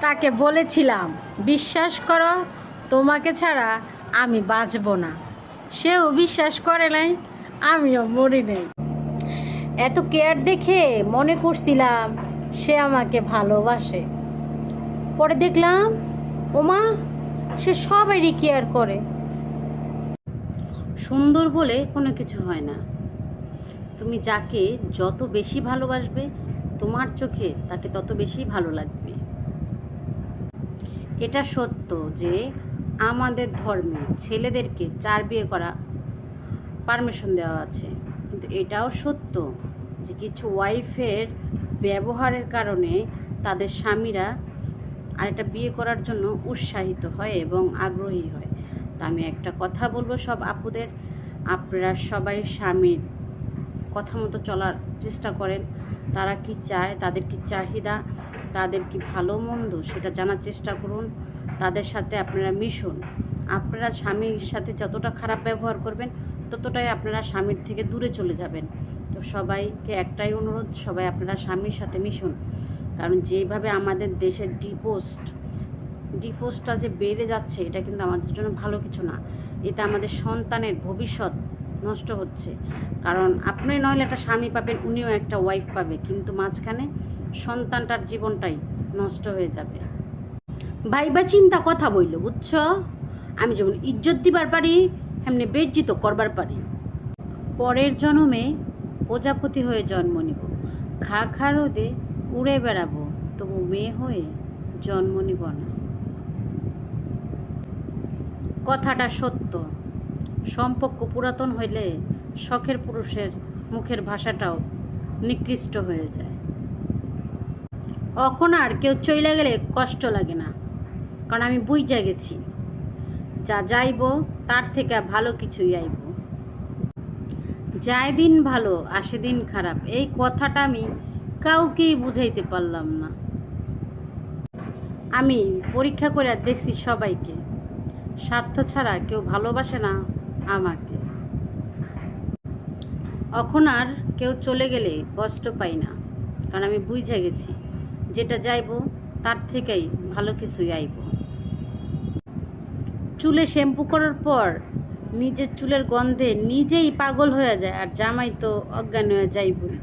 তাকে বলেছিলাম বিশ্বাস করো তোমাকে ছাড়া আমি বাঁচব না। সেও বিশ্বাস করে নাই, আমিও মরি নাই। এত কেয়ার দেখে মনে করছিলাম সে আমাকে ভালোবাসে। পরে দেখলাম ওমা, সে সবারই কেয়ার করে। সুন্দর বলে কোনো কিছু হয় না। তুমি যাকে যত বেশি ভালোবাসবে তোমার চোখে তাকে তত বেশি ভালো লাগবে। এটা সত্য যে আমাদের ধর্মে ছেলেদেরকে 4 বিয়ে করা পারমিশন দেওয়া আছে, কিন্তু এটাও সত্য যে কিছু ওয়াইফের ব্যবহারের কারণে তাদের স্বামীরা আরেকটা বিয়ে করার জন্য উৎসাহিত হয় এবং আগ্রহী হয়। তা আমি একটা কথা বলবো সব আপুদের, আপনারা সবাই স্বামীর কথা মতো চলার চেষ্টা করেন। তারা কি চায়, তাদের কি চাহিদা, তাদের কি ভালো মন্দ সেটা জানার চেষ্টা করুন। তাদের সাথে আপনারা মিশুন। আপনারা স্বামীর সাথে যতটা খারাপ ব্যবহার করবেন ততটাই আপনারা স্বামীর থেকে দূরে চলে যাবেন। তো সবাইকে একটাই অনুরোধ, সবাই আপনারা স্বামীর সাথে মিশুন। কারণ যেভাবে আমাদের দেশের ডিভোর্সটা যে বেড়ে যাচ্ছে, এটা কিন্তু আমাদের জন্য ভালো কিছু না। এতে আমাদের সন্তানের ভবিষ্যৎ নষ্ট হচ্ছে। কারণ আপনি নইলে একটা স্বামী পাবেন, উনিও একটা ওয়াইফ পাবে, কিন্তু মাঝখানে সন্তানটার জীবনটাই নষ্ট হয়ে যাবে। ভাইবা চিন্তা কথা বইল, বুঝছো? আমি যেমন ইজ্জত দিবার পারি এমনি বেজ্জিত করবার পারি। পরের জন্মে প্রজাপতি হয়ে জন্ম নিব, খা খা রোদে উড়ে বেড়াবো, তবু মেয়ে হয়ে জন্ম নিব না। কথাটা সত্য। সম্পর্ক পুরাতন হইলে শখের পুরুষের মুখের ভাষাটাও নিকৃষ্ট হয়ে যায়। এখন আর কেউ চইলা গেলে কষ্ট লাগে না, কারণ আমি বুইঝা গেছি যা যাইব তার থেকে ভালো কিছুই আইব। যায় দিন ভালো আসে দিন খারাপ, এই কথাটা আমি কাউকেই বুঝাইতে পারলাম না। আমি পরীক্ষা করে দেখছি সবাইকে, স্বার্থ ছাড়া কেউ ভালোবাসে না আমাকে। এখন আর কেউ চলে গেলে কষ্ট পাই না, কারণ আমি বুঝে গেছি যেটা যাইব তার থেকেই ভালো কিছুই আইব। চুলে শ্যাম্পু করার পর নিজের চুলের গন্ধে নিজেই পাগল হয়ে যায়, আর জামাই তো অজ্ঞান হয়ে যাইবই।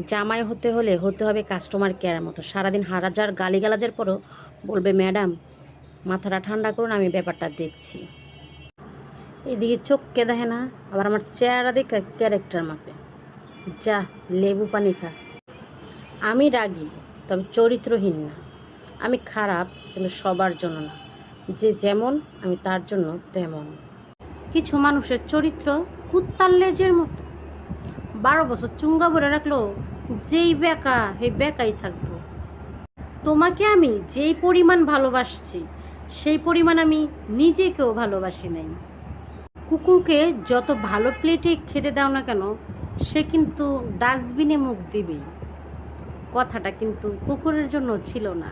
জামাই হতে হলে হতে হবে কাস্টমার কেয়ারের মতো। সারাদিন হাজার গালিগালাজের পরও বলবে ম্যাডাম মাথাটা ঠান্ডা করুন, আমি ব্যাপারটা দেখছি। এদিকে চোখকে দেখে না, আবার আমার চেহারা দেখে ক্যারেক্টার মাপে। যা লেবু পানি খা। আমি রাগী তবে চরিত্রহীন না। আমি খারাপ কিন্তু সবার জন্য না। যে যেমন আমি তার জন্য তেমন। কিছু মানুষের চরিত্র কুত্তার লেজের মতো। 12 বছর চুঙ্গা ভরে রাখলো, যেই বেকা হে বেকাই থাকবো। তোমাকে আমি যেই পরিমাণ ভালোবাসছি সেই পরিমাণ আমি নিজেকেও ভালোবাসি নাই। কুকুরকে যত ভালো প্লেটে খেতে দাও না কেন, সে কিন্তু ডাস্টবিনে মুখ দিবেই। কথাটা কিন্তু কুকুরের জন্য ছিল না।